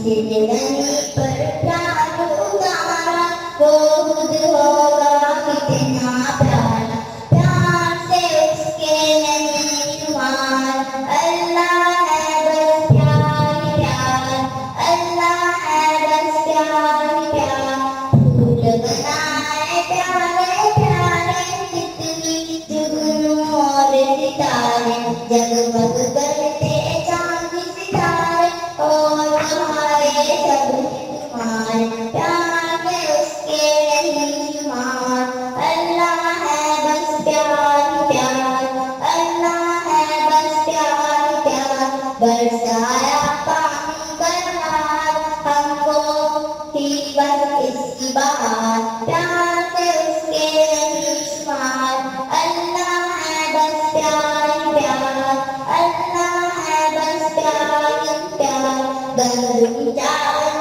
जिंदगानी पर प्यार उतारा वो खुद होगा कितना प्यारा, प्यार से उसके नहीं शुमार। अल्लाह है बस प्यार ही प्यार, अल्लाह है बस प्यार ही प्यार। फूल बनाए प्यारे प्यारे कितनी जुगनू और सितारे, जगमग करते चांद सितारे और हमारे सब तुम्हारे, प्यार में उसके नहीं शुमार। अल्लाह है बस प्यार ही प्यार, अल्लाह है बस प्यार ही प्यार। बरसाया पानी बरसात हमको ही बस इसकी बहार, प्यार से उसके नहीं शुमार। अल्लाह है बस प्यार ही प्यार, अल्लाह है बस प्यार ही प्यार। गंदम चावल